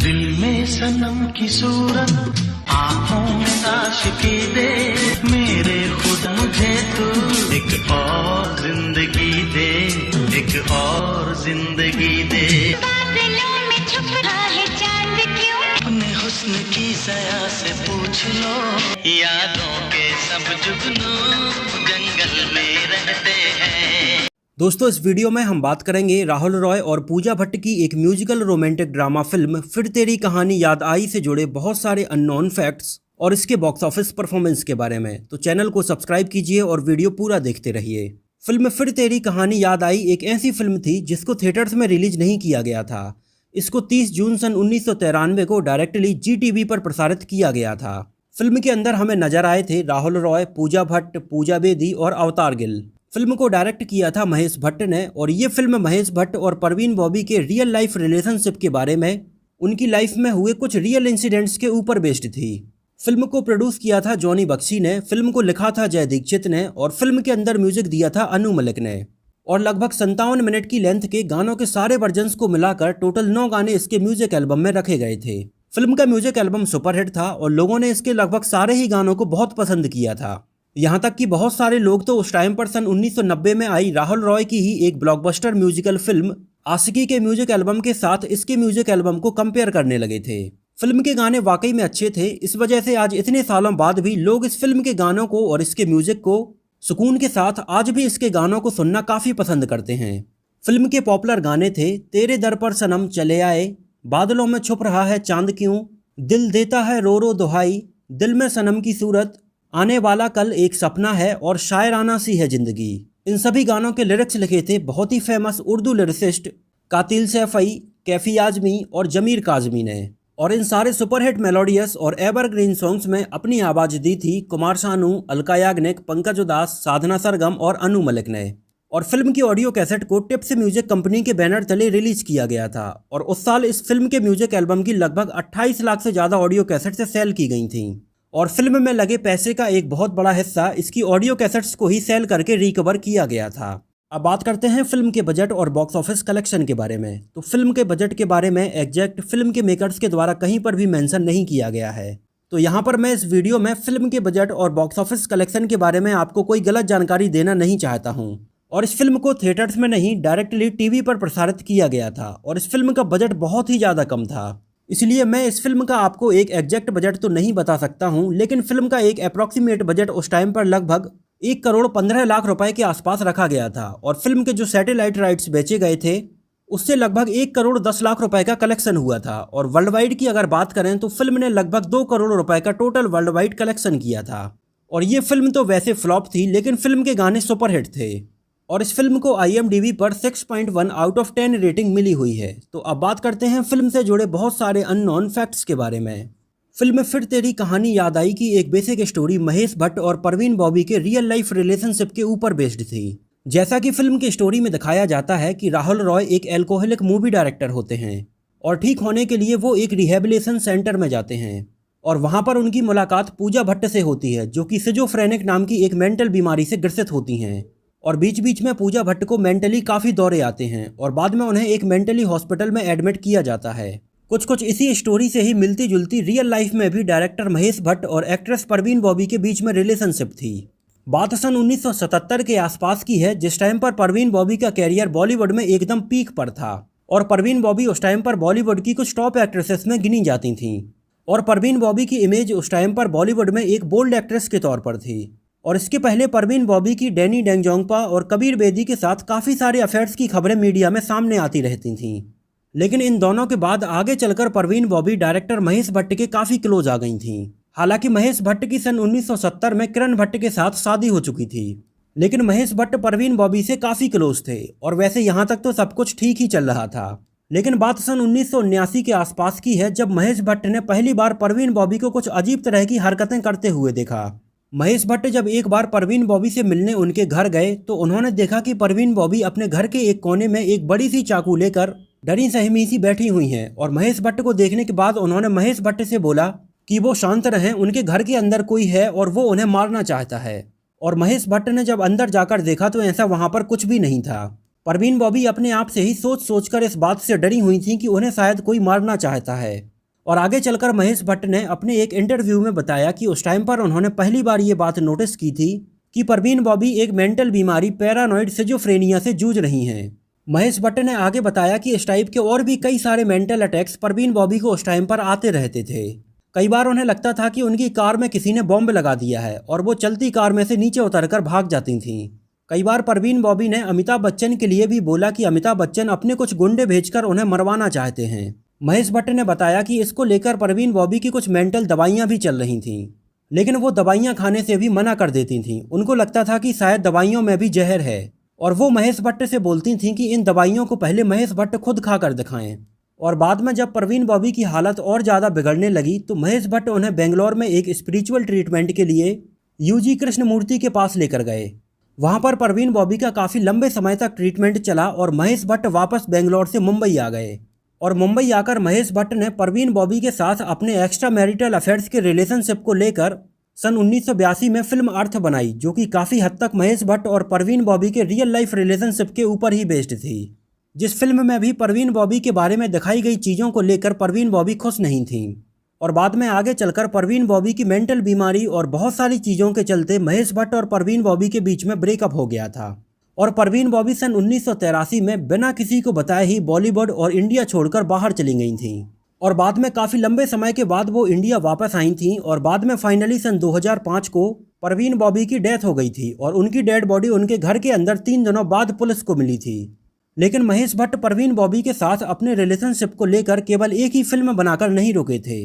दिल में सनम की सूरत, आंखों में आशिकी दे, मेरे खुद मुझे तू एक और जिंदगी दे, एक और जिंदगी दे। बादलों में छुप रहा है चांद क्यों? अपने हुस्न की सया से पूछ लो, यादों के सब जुगनू जंगल में रहते हैं। दोस्तों, इस वीडियो में हम बात करेंगे राहुल रॉय और पूजा भट्ट की एक म्यूजिकल रोमांटिक ड्रामा फिल्म फिर तेरी कहानी याद आई से जुड़े बहुत सारे अननोन फैक्ट्स और इसके बॉक्स ऑफिस परफॉर्मेंस के बारे में। तो चैनल को सब्सक्राइब कीजिए और वीडियो पूरा देखते रहिए। फिल्म फिर तेरी कहानी याद आई एक ऐसी फिल्म थी जिसको थिएटर्स में रिलीज नहीं किया गया था। इसको 30 जून सन 1993 को डायरेक्टली GTV पर प्रसारित किया गया था। फिल्म के अंदर हमें नजर आए थे राहुल रॉय, पूजा भट्ट, पूजा बेदी और अवतार गिल। फिल्म को डायरेक्ट किया था महेश भट्ट ने और ये फिल्म महेश भट्ट और परवीन बॉबी के रियल लाइफ रिलेशनशिप के बारे में, उनकी लाइफ में हुए कुछ रियल इंसिडेंट्स के ऊपर बेस्ड थी। फिल्म को प्रोड्यूस किया था जॉनी बख्शी ने, फिल्म को लिखा था जय दीक्षित ने और फिल्म के अंदर म्यूजिक दिया था अनु मलिक ने। और लगभग 57 मिनट की लेंथ के गानों के सारे वर्जन्स को मिलाकर टोटल 9 गाने इसके म्यूजिक एल्बम में रखे गए थे। फिल्म का म्यूजिक एल्बम सुपरहिट था और लोगों ने इसके लगभग सारे ही गानों को बहुत पसंद किया था। यहाँ तक कि बहुत सारे लोग तो उस टाइम पर सन 1990 में आई राहुल रॉय की ही एक ब्लॉकबस्टर म्यूजिकल फिल्म आशिकी के म्यूजिक एल्बम के साथ इसके म्यूजिक एल्बम को कंपेयर करने लगे थे। फिल्म के गाने वाकई में अच्छे थे, इस वजह से आज इतने सालों बाद भी लोग इस फिल्म के गानों को और इसके म्यूजिक को सुकून के साथ आज भी इसके गानों को सुनना काफ़ी पसंद करते हैं। फिल्म के पॉपुलर गाने थे तेरे दर पर सनम चले आए, बादलों में छुप रहा है चांद क्यों, दिल देता है रो रो दुहाई, दिल में सनम की सूरत, आने वाला कल एक सपना है और शायराना सी है जिंदगी। इन सभी गानों के लिरिक्स लिखे थे बहुत ही फेमस उर्दू लिरिसिस्ट कातिल सैफई, कैफी आजमी और जमीर काजमी ने। और इन सारे सुपरहिट मेलोडियस और एवरग्रीन सॉन्ग्स में अपनी आवाज़ दी थी कुमार शानू, अलका याग्निक, पंकज उदास, साधना सरगम और अनु मलिक ने। और फिल्म की ऑडियो कैसेट को टिप्स म्यूजिक कंपनी के बैनर तले रिलीज किया गया था और उस साल इस फिल्म के म्यूजिक एल्बम की लगभग 28 लाख से ज़्यादा ऑडियो कैसेट से सेल की गई थी। और फिल्म में लगे पैसे का एक बहुत बड़ा हिस्सा इसकी ऑडियो कैसेट्स को ही सेल करके रिकवर किया गया था। अब बात करते हैं फिल्म के बजट और बॉक्स ऑफिस कलेक्शन के बारे में। तो फिल्म के बजट के बारे में एग्जैक्ट फिल्म के मेकर्स के द्वारा कहीं पर भी मेंशन नहीं किया गया है। तो यहाँ पर मैं इस वीडियो में फिल्म के बजट और बॉक्स ऑफिस कलेक्शन के बारे में आपको कोई गलत जानकारी देना नहीं चाहता हूँ। और इस फिल्म को थिएटर्स में नहीं, डायरेक्टली टीवी पर प्रसारित किया गया था और इस फिल्म का बजट बहुत ही ज़्यादा कम था, इसलिए मैं इस फिल्म का आपको एक एग्जैक्ट बजट तो नहीं बता सकता हूं, लेकिन फिल्म का एक अप्रॉक्सीमेट बजट उस टाइम पर लगभग 1 करोड़ 15 लाख रुपए के आसपास रखा गया था। और फिल्म के जो सैटेलाइट राइट्स बेचे गए थे उससे लगभग 1 करोड़ 10 लाख रुपए का कलेक्शन हुआ था। और वर्ल्ड वाइड की अगर बात करें तो फिल्म ने लगभग 2 करोड़ रुपए का टोटल वर्ल्ड वाइड कलेक्शन किया था। और ये फिल्म तो वैसे फ्लॉप थी, लेकिन फिल्म के गाने सुपरहिट थे और इस फिल्म को IMDb पर 6.1 आउट ऑफ 10 रेटिंग मिली हुई है। तो अब बात करते हैं फिल्म से जुड़े बहुत सारे अननोन फैक्ट्स के बारे में। फिल्म फिर तेरी कहानी याद आई की एक बेसिक स्टोरी महेश भट्ट और परवीन बॉबी के रियल लाइफ रिलेशनशिप के ऊपर बेस्ड थी। जैसा कि फिल्म की स्टोरी में दिखाया जाता है कि राहुल रॉय एक एल्कोहलिक मूवी डायरेक्टर होते हैं और ठीक होने के लिए वो एक रिहेबिलिटेशन सेंटर में जाते हैं और वहाँ पर उनकी मुलाकात पूजा भट्ट से होती है, जो कि सिजोफ्रेनिक नाम की एक मेंटल बीमारी से ग्रसित होती हैं। और बीच बीच में पूजा भट्ट को मेंटली काफ़ी दौरे आते हैं और बाद में उन्हें एक मेंटली हॉस्पिटल में एडमिट किया जाता है। कुछ इसी स्टोरी से ही मिलती जुलती रियल लाइफ में भी डायरेक्टर महेश भट्ट और एक्ट्रेस परवीन बॉबी के बीच में रिलेशनशिप थी। बात सन 1977 के आसपास की है, जिस टाइम पर परवीन बॉबी का कैरियर बॉलीवुड में एकदम पीक पर था और परवीन बॉबी उस टाइम पर बॉलीवुड की कुछ टॉप एक्ट्रेसेस में गिनी जाती थीं। और परवीन बॉबी की इमेज उस टाइम पर बॉलीवुड में एक बोल्ड एक्ट्रेस के तौर पर थी। और इसके पहले परवीन बॉबी की डैनी डेंगजोंगपा और कबीर बेदी के साथ काफ़ी सारे अफेयर्स की खबरें मीडिया में सामने आती रहती थीं। लेकिन इन दोनों के बाद आगे चलकर परवीन बॉबी डायरेक्टर महेश भट्ट के काफ़ी क्लोज आ गई थीं। हालांकि महेश भट्ट की सन 1970 में किरण भट्ट के साथ शादी हो चुकी थी, लेकिन महेश भट्ट परवीन बॉबी से काफ़ी क्लोज थे और वैसे यहाँ तक तो सब कुछ ठीक ही चल रहा था। लेकिन बात सन 1979 के आसपास की है, जब महेश भट्ट ने पहली बार परवीन बॉबी को कुछ अजीब तरह की हरकतें करते हुए देखा। महेश भट्ट जब एक बार परवीन बॉबी से मिलने उनके घर गए तो उन्होंने देखा कि परवीन बॉबी अपने घर के एक कोने में एक बड़ी सी चाकू लेकर डरी सहमी सी बैठी हुई हैं। और महेश भट्ट को देखने के बाद उन्होंने महेश भट्ट से बोला कि वो शांत रहें, उनके घर के अंदर कोई है और वो उन्हें मारना चाहता है। और महेश भट्ट ने जब अंदर जाकर देखा तो ऐसा वहाँ पर कुछ भी नहीं था। परवीन बॉबी अपने आप से ही सोच कर इस बात से डरी हुई थी कि उन्हें शायद कोई मारना चाहता है। और आगे चलकर महेश भट्ट ने अपने एक इंटरव्यू में बताया कि उस टाइम पर उन्होंने पहली बार ये बात नोटिस की थी कि परवीन बॉबी एक मेंटल बीमारी पैरानॉइड सिजोफ्रेनिया से जूझ रही हैं। महेश भट्ट ने आगे बताया कि इस टाइप के और भी कई सारे मेंटल अटैक्स परवीन बॉबी को उस टाइम पर आते रहते थे। कई बार उन्हें लगता था कि उनकी कार में किसी ने बॉम्ब लगा दिया है और वो चलती कार में से नीचे उतरकर भाग जाती थीं। कई बार परवीन बॉबी ने अमिताभ बच्चन के लिए भी बोला कि अमिताभ बच्चन अपने कुछ गुंडे भेजकर उन्हें मरवाना चाहते हैं। महेश भट्ट ने बताया कि इसको लेकर परवीन बॉबी की कुछ मेंटल दवाइयां भी चल रही थीं, लेकिन वो दवाइयां खाने से भी मना कर देती थीं। उनको लगता था कि शायद दवाइयों में भी जहर है और वो महेश भट्ट से बोलती थीं कि इन दवाइयों को पहले महेश भट्ट खुद खा कर दिखाएं। और बाद में जब परवीन बॉबी की हालत और ज़्यादा बिगड़ने लगी तो महेश भट्ट उन्हें बेंगलोर में एक स्पिरिचुअल ट्रीटमेंट के लिए यूजी कृष्णमूर्ति के पास लेकर गए। वहाँ पर परवीन बॉबी का काफ़ी लंबे समय तक ट्रीटमेंट चला और महेश भट्ट वापस बेंगलोर से मुंबई आ गए। और मुंबई आकर महेश भट्ट ने परवीन बॉबी के साथ अपने एक्स्ट्रा मैरिटल अफेयर्स के रिलेशनशिप को लेकर सन 1982 में फिल्म अर्थ बनाई, जो कि काफ़ी हद तक महेश भट्ट और परवीन बॉबी के रियल लाइफ रिलेशनशिप के ऊपर ही बेस्ड थी। जिस फिल्म में भी परवीन बॉबी के बारे में दिखाई गई चीज़ों को लेकर परवीन बॉबी खुश नहीं थी और बाद में आगे चलकर परवीन बॉबी की मेंटल बीमारी और बहुत सारी चीज़ों के चलते महेश भट्ट और परवीन बॉबी के बीच में ब्रेकअप हो गया था और परवीन बॉबी सन 1983 में बिना किसी को बताए ही बॉलीवुड और इंडिया छोड़कर बाहर चली गई थीं और बाद में काफ़ी लंबे समय के बाद वो इंडिया वापस आई थीं और बाद में फाइनली सन 2005 को परवीन बॉबी की डेथ हो गई थी और उनकी डेड बॉडी उनके घर के अंदर 3 दिनों बाद पुलिस को मिली थी। लेकिन महेश भट्ट परवीन बॉबी के साथ अपने रिलेशनशिप को लेकर केवल एक ही फिल्म बनाकर नहीं रुके थे।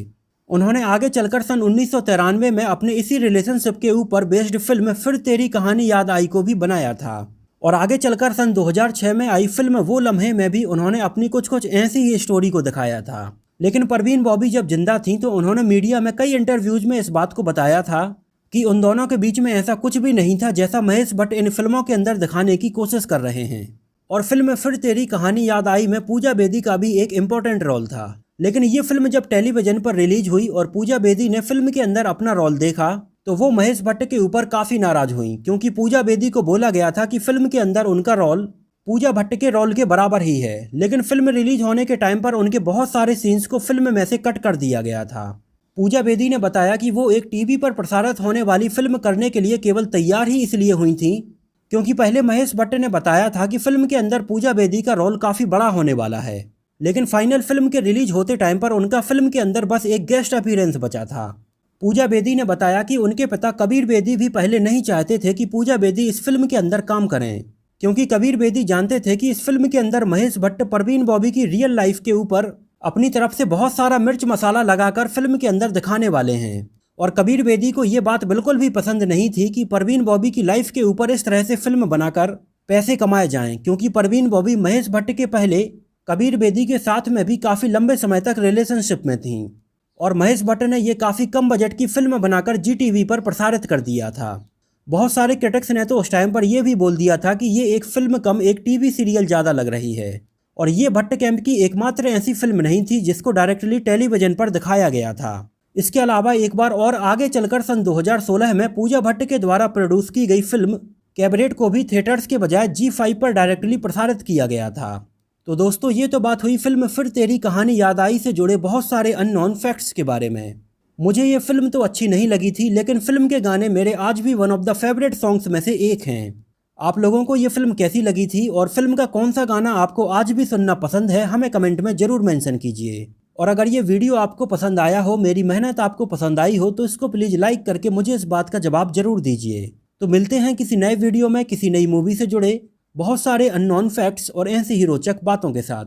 उन्होंने आगे चलकर सन 1993 में अपने इसी रिलेशनशिप के ऊपर बेस्ड फिल्म फिर तेरी कहानी याद आई को भी बनाया था और आगे चलकर सन 2006 में आई फिल्म वो लम्हे में भी उन्होंने अपनी कुछ ऐसी ही स्टोरी को दिखाया था। लेकिन परवीन बॉबी जब जिंदा थीं तो उन्होंने मीडिया में कई इंटरव्यूज में इस बात को बताया था कि उन दोनों के बीच में ऐसा कुछ भी नहीं था जैसा महेश भट्ट इन फिल्मों के अंदर दिखाने की कोशिश कर रहे हैं। और फिल्म फिर तेरी कहानी याद आई में पूजा बेदी का भी एक इम्पोर्टेंट रोल था। लेकिन ये फिल्म जब टेलीविजन पर रिलीज हुई और पूजा बेदी ने फिल्म के अंदर अपना रोल देखा तो वो महेश भट्ट के ऊपर काफ़ी नाराज हुई, क्योंकि पूजा बेदी को बोला गया था कि फिल्म के अंदर उनका रोल पूजा भट्ट के रोल के बराबर ही है। लेकिन फिल्म रिलीज होने के टाइम पर उनके बहुत सारे सीन्स को फिल्म में से कट कर दिया गया था। पूजा बेदी ने बताया कि वो एक टीवी पर प्रसारित होने वाली फिल्म करने के लिए केवल तैयार ही इसलिए हुई थी क्योंकि पहले महेश भट्ट ने बताया था कि फिल्म के अंदर पूजा बेदी का रोल काफ़ी बड़ा होने वाला है। लेकिन फाइनल फिल्म के रिलीज होते टाइम पर उनका फिल्म के अंदर बस एक गेस्ट अपीयरेंस बचा था। पूजा बेदी ने बताया कि उनके पिता कबीर बेदी भी पहले नहीं चाहते थे कि पूजा बेदी इस फिल्म के अंदर काम करें, क्योंकि कबीर बेदी जानते थे कि इस फिल्म के अंदर महेश भट्ट परवीन बॉबी की रियल लाइफ के ऊपर अपनी तरफ से बहुत सारा मिर्च मसाला लगाकर फिल्म के अंदर दिखाने वाले हैं। और कबीर बेदी को ये बात बिल्कुल भी पसंद नहीं थी कि परवीन बॉबी की लाइफ के ऊपर इस तरह से फिल्म बनाकर पैसे कमाए जाएं, क्योंकि परवीन बॉबी महेश भट्ट के पहले कबीर बेदी के साथ में भी काफ़ी लंबे समय तक रिलेशनशिप में थीं और महेश भट्ट ने ये काफ़ी कम बजट की फिल्म बनाकर GTV पर प्रसारित कर दिया था। बहुत सारे क्रिटिक्स ने तो उस टाइम पर यह भी बोल दिया था कि ये एक फिल्म कम एक टीवी सीरियल ज़्यादा लग रही है और ये भट्ट कैंप की एकमात्र ऐसी फिल्म नहीं थी जिसको डायरेक्टली टेलीविजन पर दिखाया गया था। इसके अलावा एक बार और आगे चलकर सन 2016 में पूजा भट्ट के द्वारा प्रोड्यूस की गई फिल्म कैबरेट को भी थिएटर्स के बजाय G5 पर डायरेक्टली प्रसारित किया गया था। तो दोस्तों ये तो बात हुई फिल्म फिर तेरी कहानी याद आई से जुड़े बहुत सारे अननोन फैक्ट्स के बारे में। मुझे ये फिल्म तो अच्छी नहीं लगी थी, लेकिन फिल्म के गाने मेरे आज भी one of the favourite songs में से एक हैं। आप लोगों को ये फिल्म कैसी लगी थी और फिल्म का कौन सा गाना आपको आज भी सुनना पसंद है, हमें कमेंट में ज़रूर मेंशन कीजिए। और अगर ये वीडियो आपको पसंद आया हो, मेरी मेहनत आपको पसंद आई हो, तो इसको प्लीज़ लाइक करके मुझे इस बात का जवाब ज़रूर दीजिए। तो मिलते हैं किसी नए वीडियो में किसी नई मूवी से जुड़े बहुत सारे अननोन फैक्ट्स और ऐसी ही रोचक बातों के साथ।